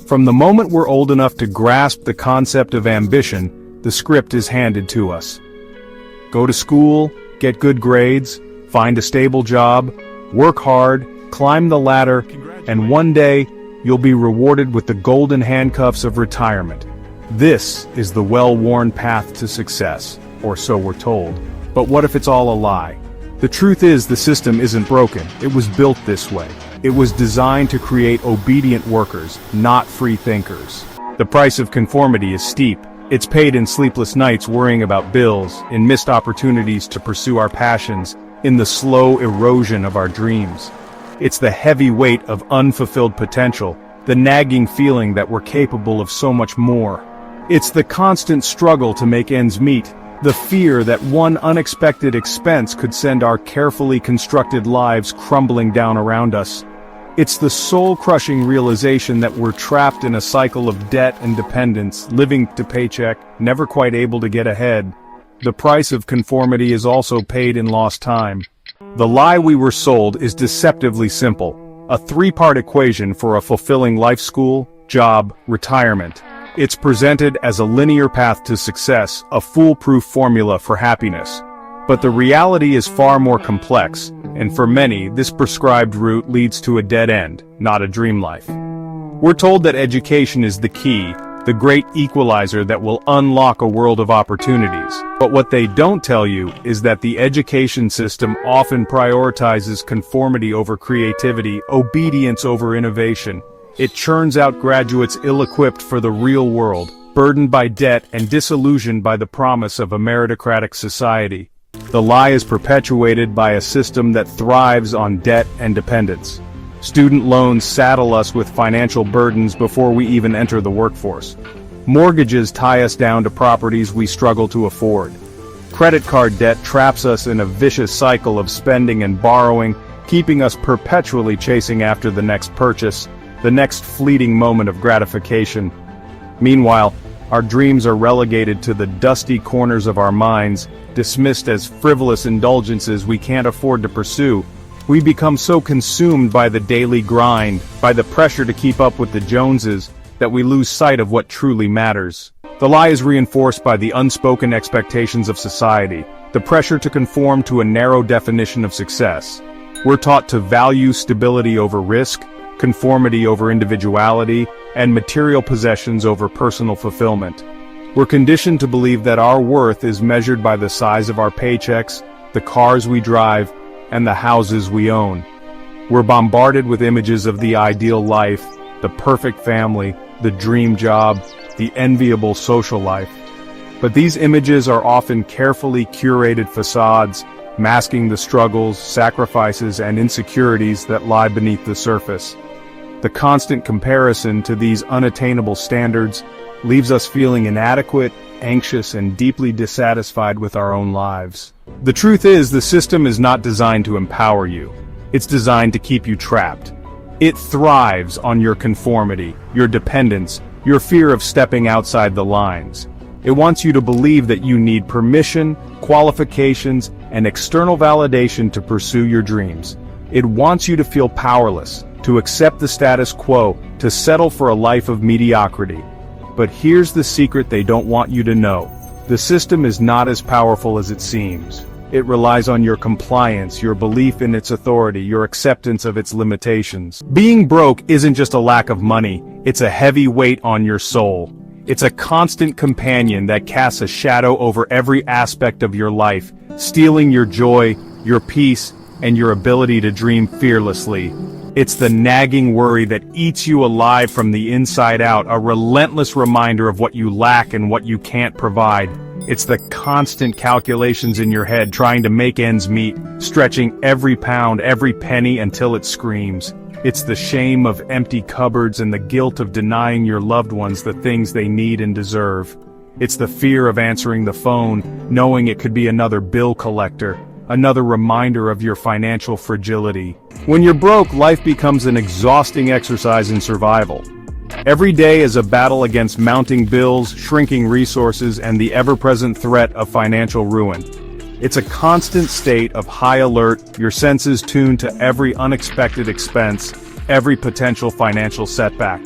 From the moment we're old enough to grasp the concept of ambition, the script is handed to us. Go to school, get good grades, find a stable job, work hard, climb the ladder, and one day, you'll be rewarded with the golden handcuffs of retirement. This is the well-worn path to success, or so we're told. But what if it's all a lie? The truth is the system isn't broken, it was built this way. It was designed to create obedient workers, not free thinkers. The price of conformity is steep. It's paid in sleepless nights worrying about bills, in missed opportunities to pursue our passions, in the slow erosion of our dreams. It's the heavy weight of unfulfilled potential, the nagging feeling that we're capable of so much more. It's the constant struggle to make ends meet, the fear that one unexpected expense could send our carefully constructed lives crumbling down around us. It's the soul-crushing realization that we're trapped in a cycle of debt and dependence, living to paycheck, never quite able to get ahead. The price of conformity is also paid in lost time. The lie we were sold is deceptively simple, a three-part equation for a fulfilling life: school, job, retirement. It's presented as a linear path to success, a foolproof formula for happiness. But the reality is far more complex, and for many, this prescribed route leads to a dead end, not a dream life. We're told that education is the key, the great equalizer that will unlock a world of opportunities. But what they don't tell you is that the education system often prioritizes conformity over creativity, obedience over innovation. It churns out graduates ill-equipped for the real world, burdened by debt and disillusioned by the promise of a meritocratic society. The lie is perpetuated by a system that thrives on debt and dependence. Student loans saddle us with financial burdens before we even enter the workforce. Mortgages tie us down to properties we struggle to afford. Credit card debt traps us in a vicious cycle of spending and borrowing, keeping us perpetually chasing after the next purchase, the next fleeting moment of gratification. Meanwhile, our dreams are relegated to the dusty corners of our minds, dismissed as frivolous indulgences we can't afford to pursue. We become so consumed by the daily grind, by the pressure to keep up with the Joneses, that we lose sight of what truly matters. The lie is reinforced by the unspoken expectations of society, the pressure to conform to a narrow definition of success. We're taught to value stability over risk, conformity over individuality, and material possessions over personal fulfillment. We're conditioned to believe that our worth is measured by the size of our paychecks, the cars we drive, and the houses we own. We're bombarded with images of the ideal life, the perfect family, the dream job, the enviable social life. But these images are often carefully curated facades, masking the struggles, sacrifices, and insecurities that lie beneath the surface. The constant comparison to these unattainable standards leaves us feeling inadequate, anxious, and deeply dissatisfied with our own lives. The truth is, the system is not designed to empower you. It's designed to keep you trapped. It thrives on your conformity, your dependence, your fear of stepping outside the lines. It wants you to believe that you need permission, qualifications, and external validation to pursue your dreams. It wants you to feel powerless, to accept the status quo, to settle for a life of mediocrity. But here's the secret they don't want you to know. The system is not as powerful as it seems. It relies on your compliance, your belief in its authority, your acceptance of its limitations. Being broke isn't just a lack of money, it's a heavy weight on your soul. It's a constant companion that casts a shadow over every aspect of your life, stealing your joy, your peace, and your ability to dream fearlessly. It's the nagging worry that eats you alive from the inside out, a relentless reminder of what you lack and what you can't provide. It's the constant calculations in your head trying to make ends meet, stretching every pound, every penny until it screams. It's the shame of empty cupboards and the guilt of denying your loved ones the things they need and deserve. It's the fear of answering the phone, knowing it could be another bill collector, another reminder of your financial fragility. When you're broke, life becomes an exhausting exercise in survival. Every day is a battle against mounting bills, shrinking resources, and the ever-present threat of financial ruin. It's a constant state of high alert, your senses tuned to every unexpected expense, every potential financial setback.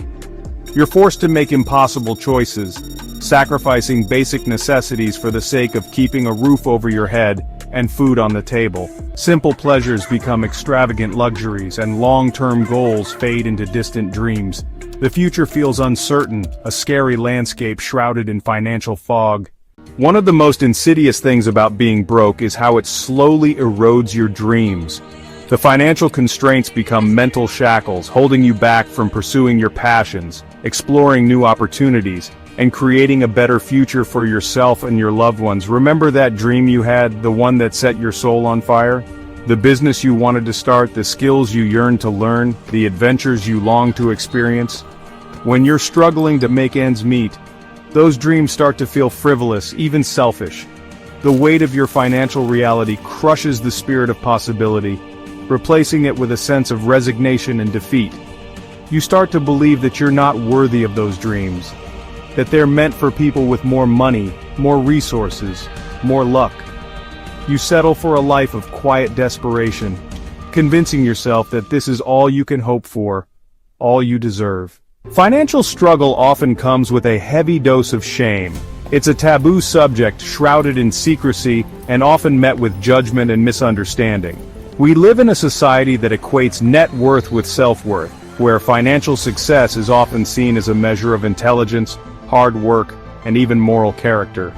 You're forced to make impossible choices, sacrificing basic necessities for the sake of keeping a roof over your head and food on the table. Simple pleasures become extravagant luxuries, and long-term goals fade into distant dreams. The future feels uncertain, a scary landscape shrouded in financial fog. One of the most insidious things about being broke is how it slowly erodes your dreams. The financial constraints become mental shackles, holding you back from pursuing your passions, exploring new opportunities, and creating a better future for yourself and your loved ones. Remember that dream you had, the one that set your soul on fire? The business you wanted to start, the skills you yearned to learn, the adventures you longed to experience? When you're struggling to make ends meet, those dreams start to feel frivolous, even selfish. The weight of your financial reality crushes the spirit of possibility, replacing it with a sense of resignation and defeat. You start to believe that you're not worthy of those dreams, that they're meant for people with more money, more resources, more luck. You settle for a life of quiet desperation, convincing yourself that this is all you can hope for, all you deserve. Financial struggle often comes with a heavy dose of shame. It's a taboo subject shrouded in secrecy and often met with judgment and misunderstanding. We live in a society that equates net worth with self-worth, where financial success is often seen as a measure of intelligence, hard work, and even moral character.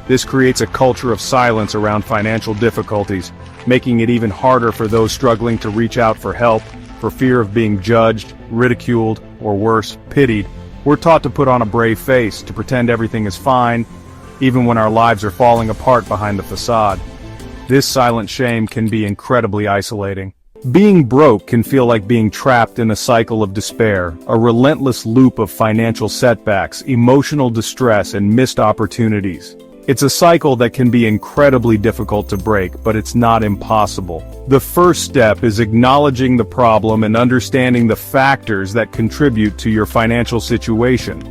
This creates a culture of silence around financial difficulties, making it even harder for those struggling to reach out for help, for fear of being judged, ridiculed, or worse, pitied. We're taught to put on a brave face, to pretend everything is fine, even when our lives are falling apart behind the facade. This silent shame can be incredibly isolating. Being broke can feel like being trapped in a cycle of despair, a relentless loop of financial setbacks, emotional distress, and missed opportunities. It's a cycle that can be incredibly difficult to break, but it's not impossible. The first step is acknowledging the problem and understanding the factors that contribute to your financial situation.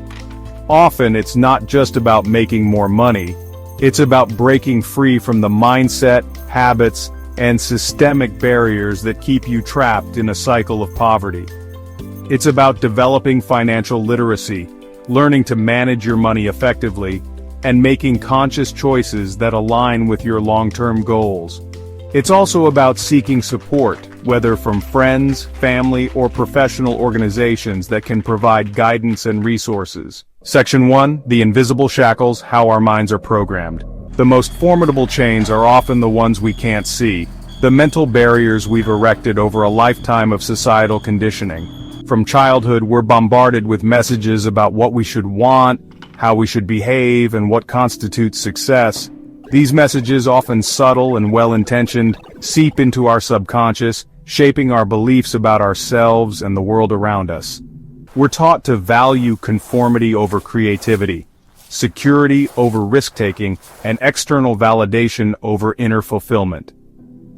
Often it's not just about making more money, it's about breaking free from the mindset, habits, and systemic barriers that keep you trapped in a cycle of poverty. It's about developing financial literacy, learning to manage your money effectively, and making conscious choices that align with your long-term goals. It's also about seeking support, whether from friends, family, or professional organizations that can provide guidance and resources. Section 1, The Invisible Shackles, How Our Minds Are Programmed. The most formidable chains are often the ones we can't see, the mental barriers we've erected over a lifetime of societal conditioning. From childhood, we're bombarded with messages about what we should want, how we should behave, and what constitutes success. These messages, often subtle and well-intentioned, seep into our subconscious, shaping our beliefs about ourselves and the world around us. We're taught to value conformity over creativity, security over risk-taking, and external validation over inner fulfillment.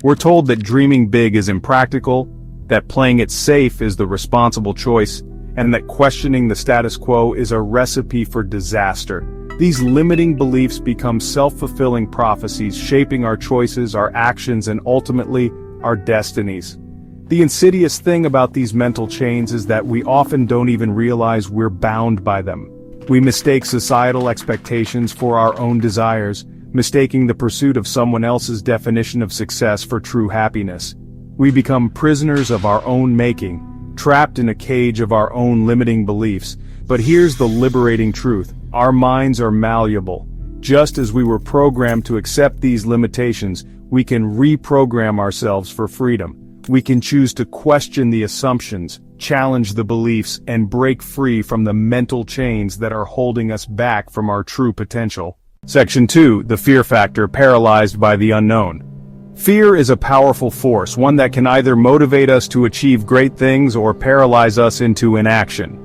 We're told that dreaming big is impractical, that playing it safe is the responsible choice, and that questioning the status quo is a recipe for disaster. These limiting beliefs become self-fulfilling prophecies, shaping our choices, our actions, and ultimately, our destinies. The insidious thing about these mental chains is that we often don't even realize we're bound by them. We mistake societal expectations for our own desires, mistaking the pursuit of someone else's definition of success for true happiness. We become prisoners of our own making, trapped in a cage of our own limiting beliefs. But here's the liberating truth. Our minds are malleable. Just as we were programmed to accept these limitations, we can reprogram ourselves for freedom. We can choose to question the assumptions, challenge the beliefs, and break free from the mental chains that are holding us back from our true potential. Section 2, The Fear Factor, Paralyzed by the Unknown. Fear is a powerful force, one that can either motivate us to achieve great things or paralyze us into inaction.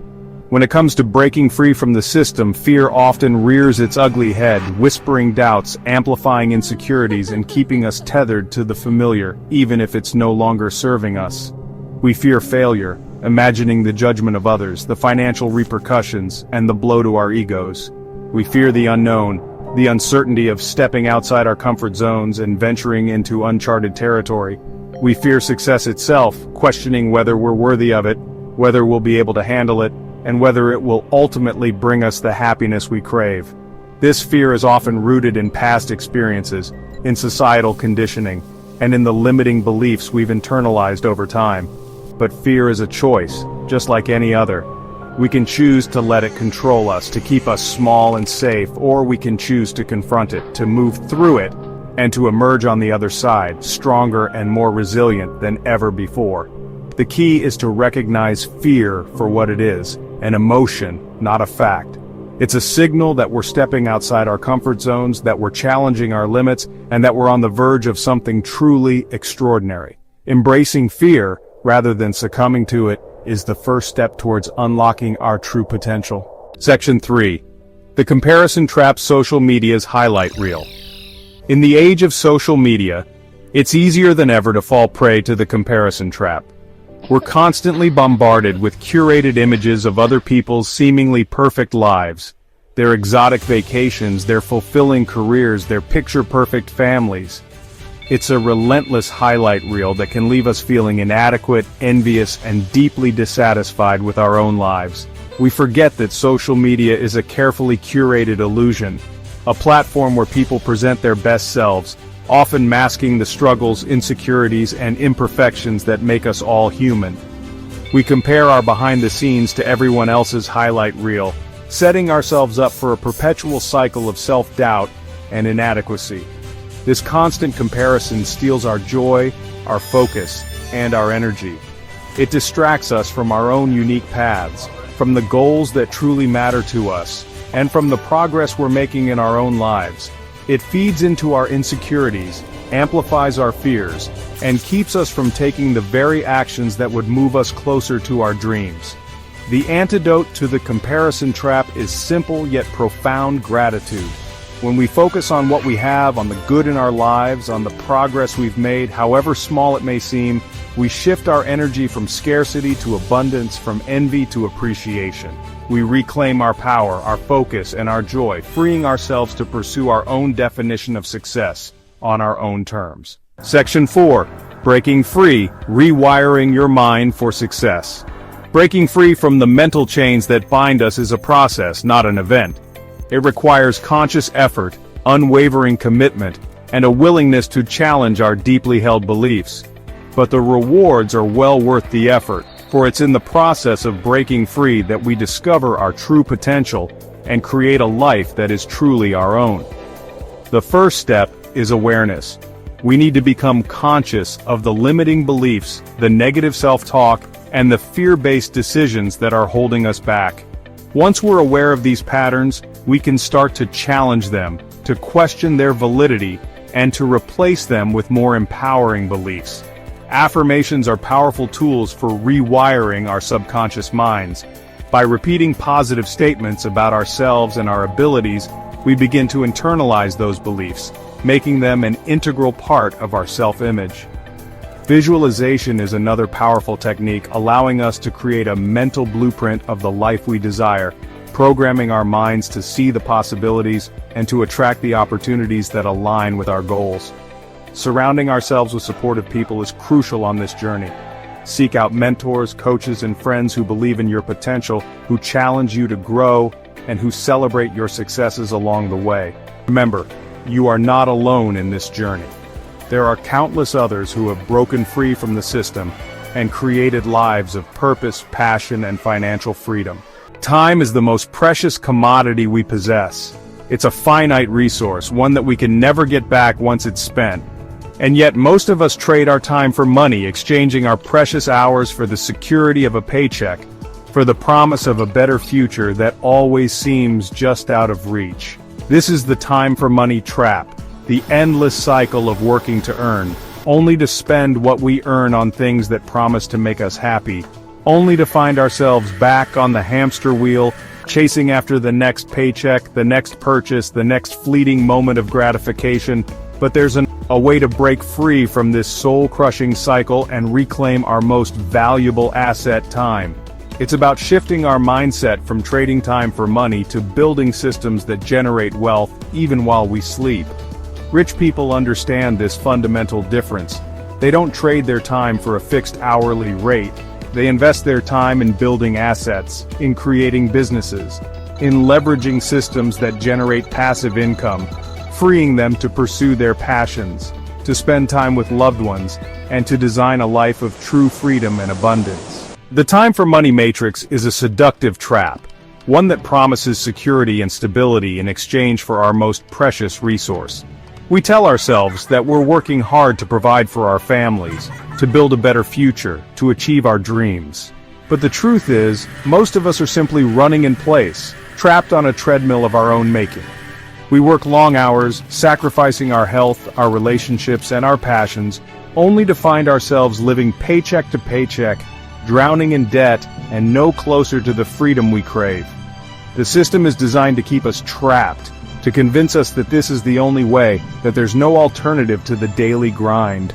When it comes to breaking free from the system, fear often rears its ugly head, whispering doubts, amplifying insecurities, and keeping us tethered to the familiar, even if it's no longer serving us. We fear failure, imagining the judgment of others, the financial repercussions, and the blow to our egos. We fear the unknown, the uncertainty of stepping outside our comfort zones and venturing into uncharted territory. We fear success itself, questioning whether we're worthy of it, whether we'll be able to handle it, and whether it will ultimately bring us the happiness we crave. This fear is often rooted in past experiences, in societal conditioning, and in the limiting beliefs we've internalized over time. But fear is a choice, just like any other. We can choose to let it control us, to keep us small and safe, or we can choose to confront it, to move through it, and to emerge on the other side, stronger and more resilient than ever before. The key is to recognize fear for what it is, an emotion, not a fact. It's a signal that we're stepping outside our comfort zones, that we're challenging our limits, and that we're on the verge of something truly extraordinary. Embracing fear, rather than succumbing to it, is the first step towards unlocking our true potential. Section 3. The comparison trap: social media's highlight reel. In the age of social media, it's easier than ever to fall prey to the comparison trap. We're constantly bombarded with curated images of other people's seemingly perfect lives, their exotic vacations, their fulfilling careers, their picture-perfect families. It's a relentless highlight reel that can leave us feeling inadequate, envious, and deeply dissatisfied with our own lives. We forget that social media is a carefully curated illusion, a platform where people present their best selves, often masking the struggles, insecurities, and imperfections that make us all human. We compare our behind the scenes to everyone else's highlight reel, setting ourselves up for a perpetual cycle of self-doubt and inadequacy. This constant comparison steals our joy, our focus, and our energy. It distracts us from our own unique paths, from the goals that truly matter to us, and from the progress we're making in our own lives. It feeds into our insecurities, amplifies our fears, and keeps us from taking the very actions that would move us closer to our dreams. The antidote to the comparison trap is simple yet profound: gratitude. When we focus on what we have, on the good in our lives, on the progress we've made, however small it may seem, we shift our energy from scarcity to abundance, from envy to appreciation. We reclaim our power, our focus, and our joy, freeing ourselves to pursue our own definition of success, on our own terms. Section 4. Breaking free: rewiring your mind for success. Breaking free from the mental chains that bind us is a process, not an event. It requires conscious effort, unwavering commitment, and a willingness to challenge our deeply held beliefs. But the rewards are well worth the effort, for it's in the process of breaking free that we discover our true potential and create a life that is truly our own. The first step is awareness. We need to become conscious of the limiting beliefs, the negative self-talk, and the fear-based decisions that are holding us back. Once we're aware of these patterns, we can start to challenge them, to question their validity, and to replace them with more empowering beliefs. Affirmations are powerful tools for rewiring our subconscious minds. By repeating positive statements about ourselves and our abilities, we begin to internalize those beliefs, making them an integral part of our self-image. Visualization is another powerful technique, allowing us to create a mental blueprint of the life we desire, programming our minds to see the possibilities and to attract the opportunities that align with our goals. Surrounding ourselves with supportive people is crucial on this journey. Seek out mentors, coaches, and friends who believe in your potential, who challenge you to grow, and who celebrate your successes along the way. Remember, you are not alone in this journey. There are countless others who have broken free from the system and created lives of purpose, passion, and financial freedom. Time is the most precious commodity we possess. It's a finite resource, one that we can never get back once it's spent. And yet most of us trade our time for money, exchanging our precious hours for the security of a paycheck, for the promise of a better future that always seems just out of reach. This is the time for money trap, the endless cycle of working to earn, only to spend what we earn on things that promise to make us happy, only to find ourselves back on the hamster wheel, chasing after the next paycheck, the next purchase, the next fleeting moment of gratification. But there's a way to break free from this soul-crushing cycle and reclaim our most valuable asset: time. It's about shifting our mindset from trading time for money to building systems that generate wealth even while we sleep. Rich people understand this fundamental difference. They don't trade their time for a fixed hourly rate. They invest their time in building assets, in creating businesses, in leveraging systems that generate passive income, freeing them to pursue their passions, to spend time with loved ones, and to design a life of true freedom and abundance. The time for money matrix is a seductive trap, one that promises security and stability in exchange for our most precious resource. We tell ourselves that we're working hard to provide for our families, to build a better future, to achieve our dreams. But the truth is, most of us are simply running in place, trapped on a treadmill of our own making. We work long hours, sacrificing our health, our relationships, and our passions, only to find ourselves living paycheck to paycheck, drowning in debt, and no closer to the freedom we crave. The system is designed to keep us trapped, to convince us that this is the only way, that there's no alternative to the daily grind.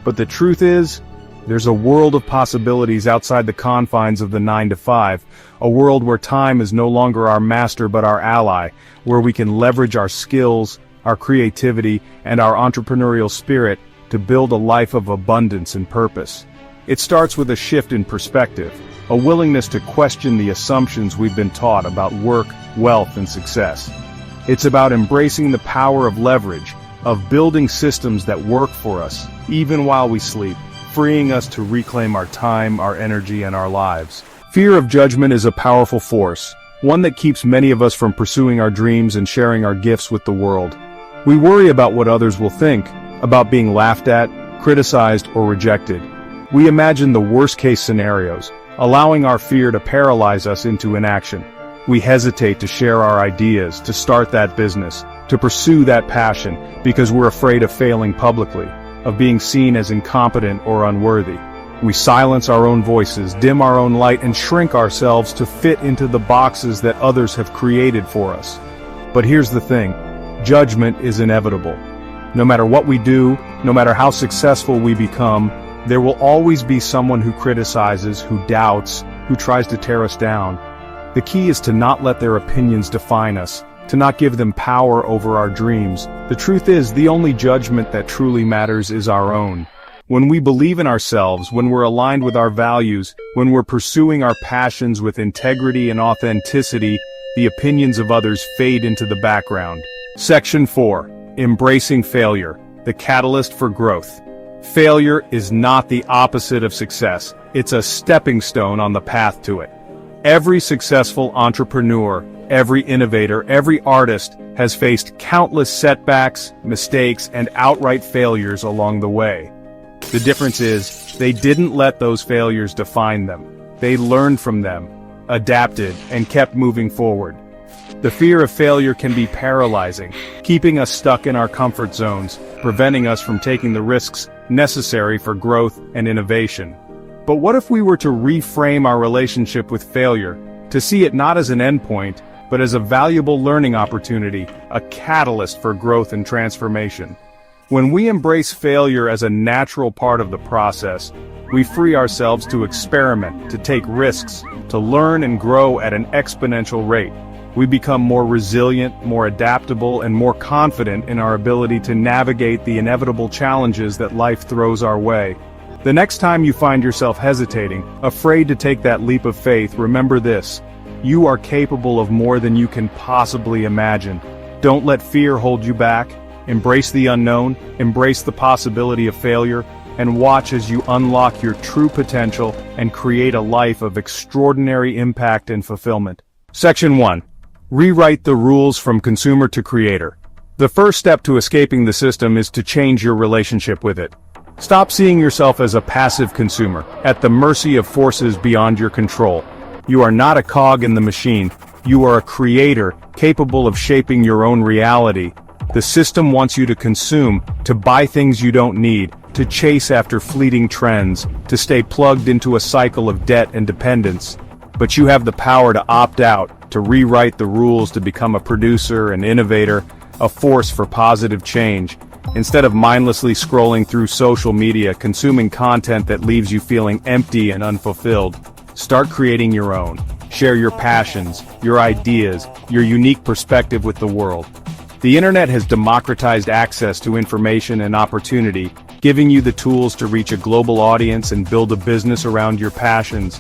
But the truth is, there's a world of possibilities outside the confines of the 9-to-5, a world where time is no longer our master but our ally, where we can leverage our skills, our creativity, and our entrepreneurial spirit to build a life of abundance and purpose. It starts with a shift in perspective, a willingness to question the assumptions we've been taught about work, wealth, and success. It's about embracing the power of leverage, of building systems that work for us, even while we sleep, freeing us to reclaim our time, our energy, and our lives. Fear of judgment is a powerful force, one that keeps many of us from pursuing our dreams and sharing our gifts with the world. We worry about what others will think, about being laughed at, criticized, or rejected. We imagine the worst-case scenarios, allowing our fear to paralyze us into inaction. We hesitate to share our ideas, to start that business, to pursue that passion, because we're afraid of failing publicly, of being seen as incompetent or unworthy. We silence our own voices, dim our own light, and shrink ourselves to fit into the boxes that others have created for us. But here's the thing, judgment is inevitable. No matter what we do, no matter how successful we become, there will always be someone who criticizes, who doubts, who tries to tear us down. The key is to not let their opinions define us, to not give them power over our dreams. The truth is, the only judgment that truly matters is our own. When we believe in ourselves, when we're aligned with our values, when we're pursuing our passions with integrity and authenticity, the opinions of others fade into the background. Section 4. Embracing failure, the catalyst for growth. Failure is not the opposite of success, it's a stepping stone on the path to it. Every successful entrepreneur, every innovator, every artist has faced countless setbacks, mistakes, and outright failures along the way. The difference is, they didn't let those failures define them. They learned from them, adapted, and kept moving forward. The fear of failure can be paralyzing, keeping us stuck in our comfort zones, preventing us from taking the risks necessary for growth and innovation. But what if we were to reframe our relationship with failure, to see it not as an endpoint, but as a valuable learning opportunity, a catalyst for growth and transformation? When we embrace failure as a natural part of the process, we free ourselves to experiment, to take risks, to learn and grow at an exponential rate. We become more resilient, more adaptable, and more confident in our ability to navigate the inevitable challenges that life throws our way. The next time you find yourself hesitating, afraid to take that leap of faith, remember this: you are capable of more than you can possibly imagine. Don't let fear hold you back. Embrace the unknown, embrace the possibility of failure, and watch as you unlock your true potential and create a life of extraordinary impact and fulfillment. Section 1. Rewrite the rules from consumer to creator. The first step to escaping the system is to change your relationship with it. Stop seeing yourself as a passive consumer, at the mercy of forces beyond your control. You are not a cog in the machine. You are a creator, capable of shaping your own reality. The system wants you to consume, to buy things you don't need, to chase after fleeting trends, to stay plugged into a cycle of debt and dependence. But you have the power to opt out, to rewrite the rules, to become a producer, an innovator, a force for positive change. Instead of mindlessly scrolling through social media, consuming content that leaves you feeling empty and unfulfilled, start creating your own. Share your passions, your ideas, your unique perspective with the world. The internet has democratized access to information and opportunity, giving you the tools to reach a global audience and build a business around your passions.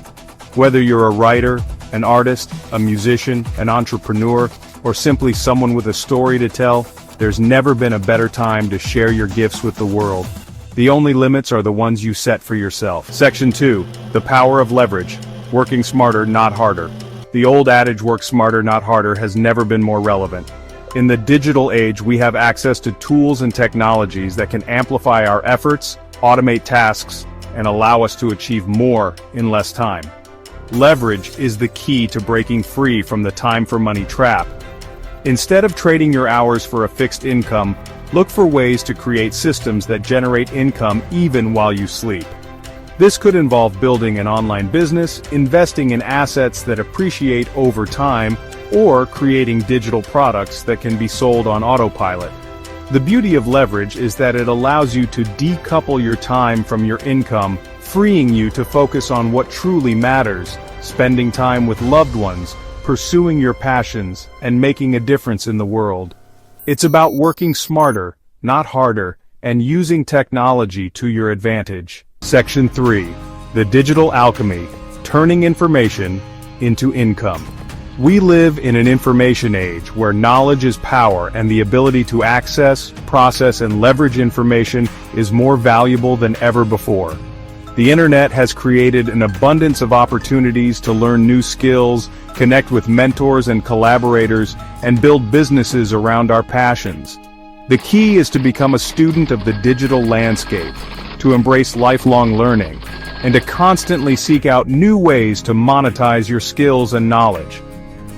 Whether you're a writer, an artist, a musician, an entrepreneur, or simply someone with a story to tell, there's never been a better time to share your gifts with the world. The only limits are the ones you set for yourself. Section 2. The power of leverage. Working smarter, not harder. The old adage, work smarter, not harder, has never been more relevant. In the digital age, we have access to tools and technologies that can amplify our efforts, automate tasks, and allow us to achieve more in less time. Leverage is the key to breaking free from the time for money trap. Instead of trading your hours for a fixed income, look for ways to create systems that generate income even while you sleep. This could involve building an online business, investing in assets that appreciate over time, or creating digital products that can be sold on autopilot. The beauty of leverage is that it allows you to decouple your time from your income, freeing you to focus on what truly matters, spending time with loved ones, pursuing your passions, and making a difference in the world. It's about working smarter, not harder, and using technology to your advantage. Section 3. The digital alchemy, turning information into income. We live in an information age where knowledge is power and the ability to access, process, and leverage information is more valuable than ever before. The internet has created an abundance of opportunities to learn new skills, connect with mentors and collaborators, and build businesses around our passions. The key is to become a student of the digital landscape, to embrace lifelong learning, and to constantly seek out new ways to monetize your skills and knowledge.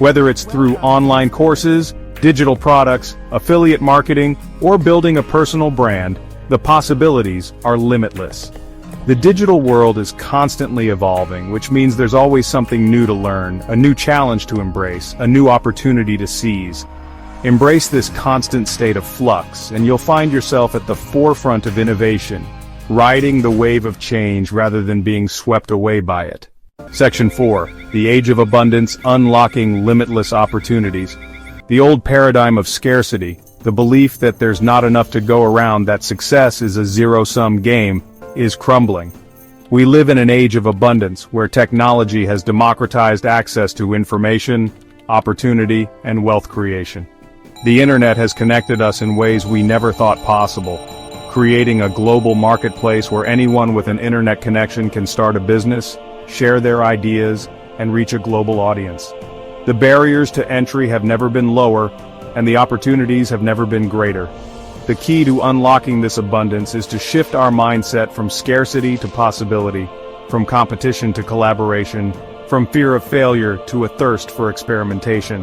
Whether it's through online courses, digital products, affiliate marketing, or building a personal brand, the possibilities are limitless. The digital world is constantly evolving, which means there's always something new to learn, a new challenge to embrace, a new opportunity to seize. Embrace this constant state of flux, and you'll find yourself at the forefront of innovation, riding the wave of change rather than being swept away by it. Section 4. The Age of Abundance, Unlocking Limitless Opportunities. The old paradigm of scarcity, the belief that there's not enough to go around, that success is a zero-sum game, is crumbling. We live in an age of abundance where technology has democratized access to information, opportunity, and wealth creation. The internet has connected us in ways we never thought possible, creating a global marketplace where anyone with an internet connection can start a business, share their ideas, and reach a global audience. The barriers to entry have never been lower, and the opportunities have never been greater. The key to unlocking this abundance is to shift our mindset from scarcity to possibility, from competition to collaboration, from fear of failure to a thirst for experimentation.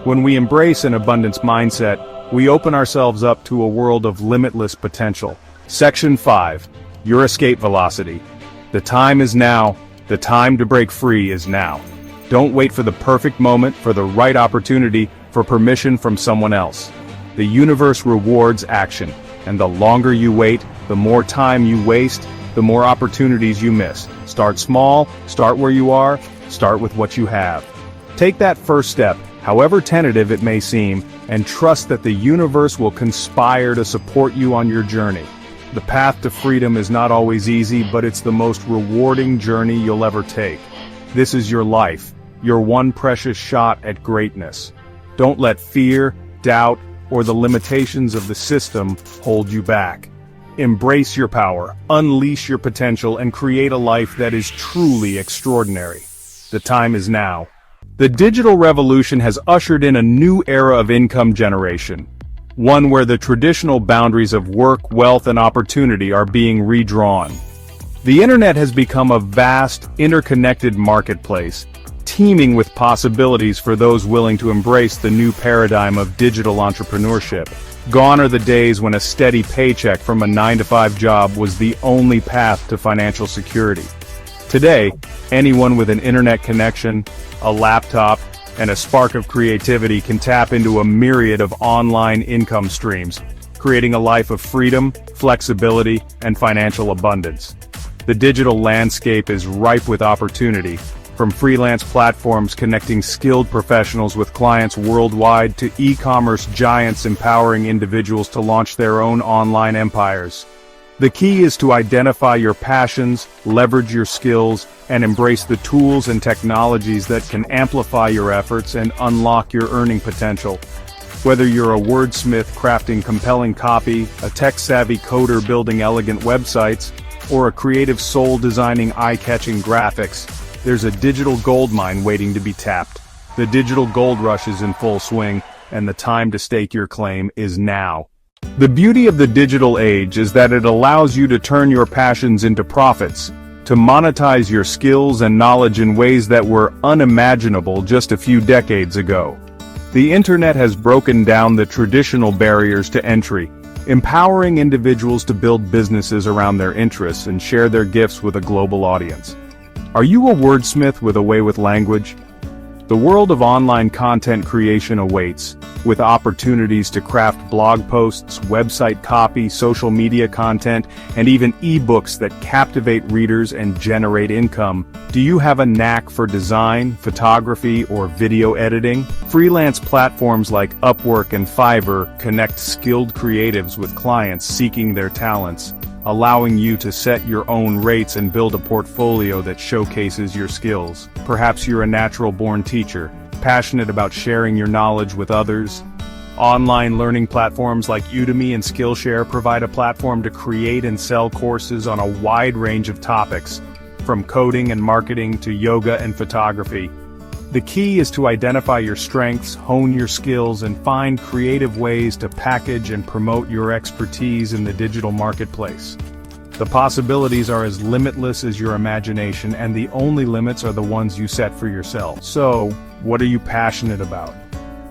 When we embrace an abundance mindset, we open ourselves up to a world of limitless potential. Section 5. Your escape velocity. The time is now. The time to break free is now. Don't wait for the perfect moment, for the right opportunity, for permission from someone else. The universe rewards action, and the longer you wait, the more time you waste, the more opportunities you miss. Start small, start where you are, start with what you have. Take that first step, however tentative it may seem, and trust that the universe will conspire to support you on your journey. The path to freedom is not always easy, but it's the most rewarding journey you'll ever take. This is your life, your one precious shot at greatness. Don't let fear, doubt, or the limitations of the system hold you back. Embrace your power, unleash your potential, and create a life that is truly extraordinary. The time is now. The digital revolution has ushered in a new era of income generation, one where the traditional boundaries of work, wealth, and opportunity are being redrawn. The internet has become a vast, interconnected marketplace, teeming with possibilities for those willing to embrace the new paradigm of digital entrepreneurship. Gone are the days when a steady paycheck from a 9-to-5 job was the only path to financial security. Today, anyone with an internet connection, a laptop, and a spark of creativity can tap into a myriad of online income streams, creating a life of freedom, flexibility, and financial abundance. The digital landscape is ripe with opportunity, from freelance platforms connecting skilled professionals with clients worldwide to e-commerce giants empowering individuals to launch their own online empires. The key is to identify your passions, leverage your skills, and embrace the tools and technologies that can amplify your efforts and unlock your earning potential. Whether you're a wordsmith crafting compelling copy, a tech-savvy coder building elegant websites, or a creative soul designing eye-catching graphics, there's a digital goldmine waiting to be tapped. The digital gold rush is in full swing, and the time to stake your claim is now. The beauty of the digital age is that it allows you to turn your passions into profits, to monetize your skills and knowledge in ways that were unimaginable just a few decades ago. The internet has broken down the traditional barriers to entry, empowering individuals to build businesses around their interests and share their gifts with a global audience. Are you a wordsmith with a way with language? The world of online content creation awaits, with opportunities to craft blog posts, website copy, social media content, and even ebooks that captivate readers and generate income. Do you have a knack for design, photography, or video editing? Freelance platforms like Upwork and Fiverr connect skilled creatives with clients seeking their talents, allowing you to set your own rates and build a portfolio that showcases your skills. Perhaps you're a natural-born teacher, passionate about sharing your knowledge with others. Online learning platforms like Udemy and Skillshare provide a platform to create and sell courses on a wide range of topics, from coding and marketing to yoga and photography. The key is to identify your strengths, hone your skills, and find creative ways to package and promote your expertise in the digital marketplace. The possibilities are as limitless as your imagination, and the only limits are the ones you set for yourself. So, what are you passionate about?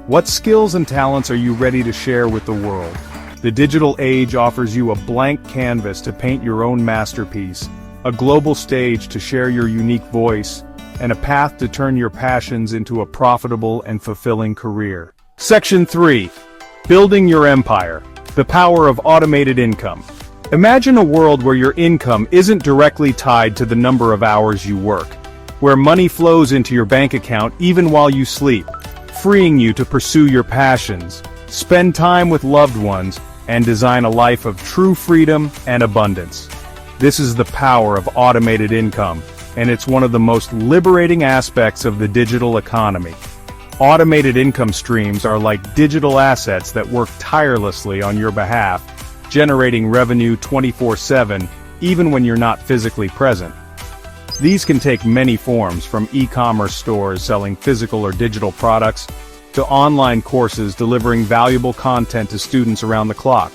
What skills and talents are you ready to share with the world? The digital age offers you a blank canvas to paint your own masterpiece, a global stage to share your unique voice, and a path to turn your passions into a profitable and fulfilling career. Section 3. Building your empire. The power of automated income. Imagine a world where your income isn't directly tied to the number of hours you work, where money flows into your bank account even while you sleep, freeing you to pursue your passions, spend time with loved ones, and design a life of true freedom and abundance. This is the power of automated income, and it's one of the most liberating aspects of the digital economy. Automated income streams are like digital assets that work tirelessly on your behalf, generating revenue 24/7, even when you're not physically present. These can take many forms, from e-commerce stores selling physical or digital products, to online courses delivering valuable content to students around the clock.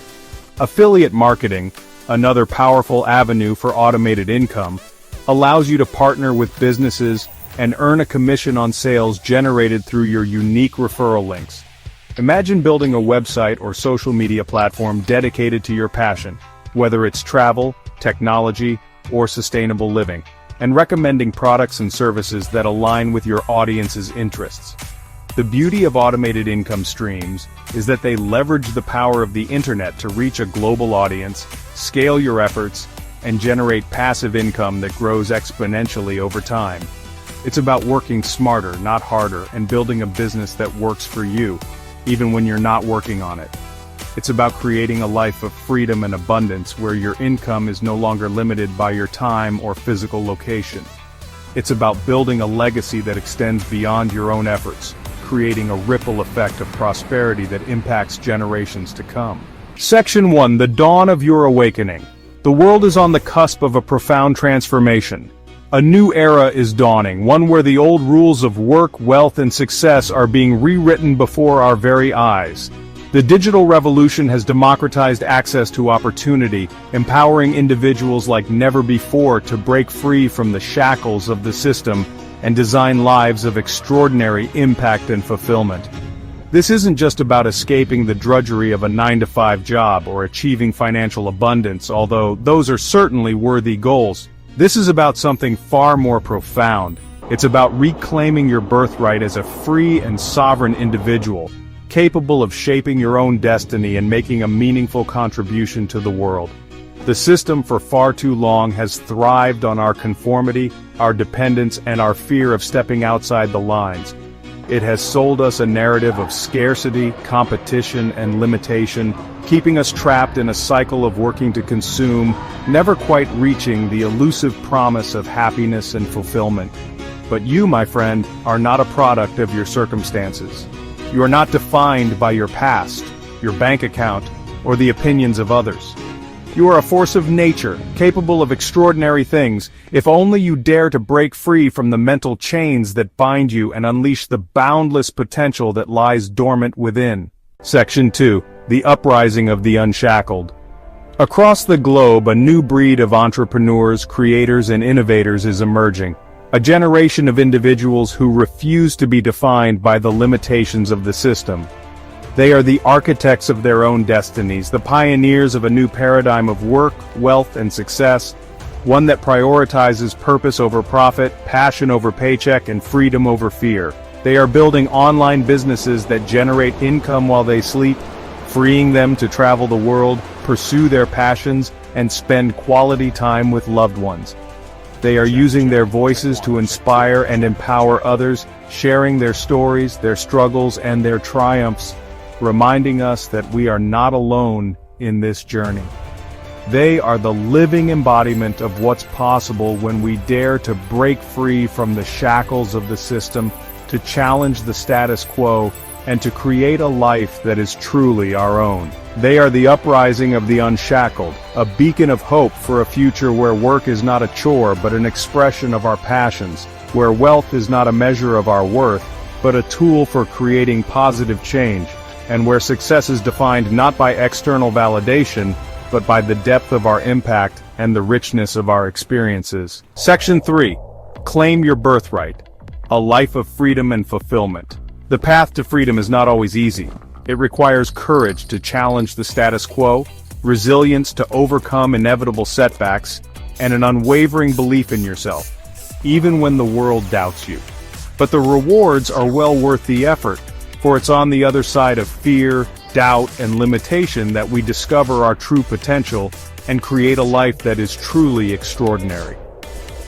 Affiliate marketing, another powerful avenue for automated income, allows you to partner with businesses and earn a commission on sales generated through your unique referral links. Imagine building a website or social media platform dedicated to your passion, whether it's travel, technology, or sustainable living, and recommending products and services that align with your audience's interests. The beauty of automated income streams is that they leverage the power of the internet to reach a global audience, scale your efforts, and generate passive income that grows exponentially over time. It's about working smarter, not harder, and building a business that works for you, even when you're not working on it. It's about creating a life of freedom and abundance where your income is no longer limited by your time or physical location. It's about building a legacy that extends beyond your own efforts, creating a ripple effect of prosperity that impacts generations to come. Section 1. The Dawn of Your Awakening. The world is on the cusp of a profound transformation. A new era is dawning, one where the old rules of work, wealth, and success are being rewritten before our very eyes. The digital revolution has democratized access to opportunity, empowering individuals like never before to break free from the shackles of the system and design lives of extraordinary impact and fulfillment. This isn't just about escaping the drudgery of a 9-to-5 job or achieving financial abundance, although those are certainly worthy goals. This is about something far more profound. It's about reclaiming your birthright as a free and sovereign individual, capable of shaping your own destiny and making a meaningful contribution to the world. The system for far too long has thrived on our conformity, our dependence, and our fear of stepping outside the lines. It has sold us a narrative of scarcity, competition, and limitation, keeping us trapped in a cycle of working to consume, never quite reaching the elusive promise of happiness and fulfillment. But you, my friend, are not a product of your circumstances. You are not defined by your past, your bank account, or the opinions of others. You are a force of nature, capable of extraordinary things, if only you dare to break free from the mental chains that bind you and unleash the boundless potential that lies dormant within. Section 2. The Uprising of the Unshackled. Across the globe, a new breed of entrepreneurs, creators, and innovators is emerging. A generation of individuals who refuse to be defined by the limitations of the system. They are the architects of their own destinies, the pioneers of a new paradigm of work, wealth, and success, one that prioritizes purpose over profit, passion over paycheck, and freedom over fear. They are building online businesses that generate income while they sleep, freeing them to travel the world, pursue their passions, and spend quality time with loved ones. They are using their voices to inspire and empower others, sharing their stories, their struggles, and their triumphs, reminding us that we are not alone in this journey. They are the living embodiment of what's possible when we dare to break free from the shackles of the system, to challenge the status quo, and to create a life that is truly our own. They are the uprising of the unshackled, a beacon of hope for a future where work is not a chore but an expression of our passions, where wealth is not a measure of our worth, but a tool for creating positive change, and where success is defined not by external validation, but by the depth of our impact and the richness of our experiences. Section 3. Claim your birthright. A life of freedom and fulfillment. The path to freedom is not always easy. It requires courage to challenge the status quo, resilience to overcome inevitable setbacks, and an unwavering belief in yourself, even when the world doubts you. But the rewards are well worth the effort, for it's on the other side of fear, doubt, and limitation that we discover our true potential and create a life that is truly extraordinary.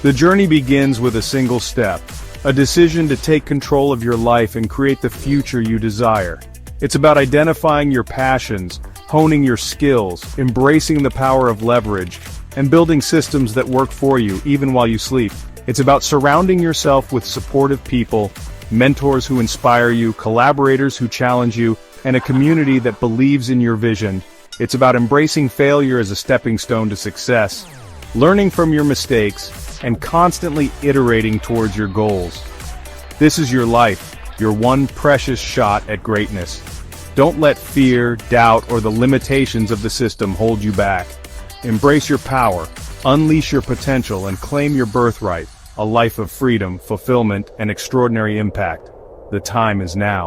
The journey begins with a single step, a decision to take control of your life and create the future you desire. It's about identifying your passions, honing your skills, embracing the power of leverage, and building systems that work for you even while you sleep. It's about surrounding yourself with supportive people, mentors who inspire you, collaborators who challenge you, and a community that believes in your vision. It's about embracing failure as a stepping stone to success, learning from your mistakes, and constantly iterating towards your goals. This is your life, your one precious shot at greatness. Don't let fear, doubt, or the limitations of the system hold you back. Embrace your power, unleash your potential, and claim your birthright, a life of freedom, fulfillment, and extraordinary impact. The time is now.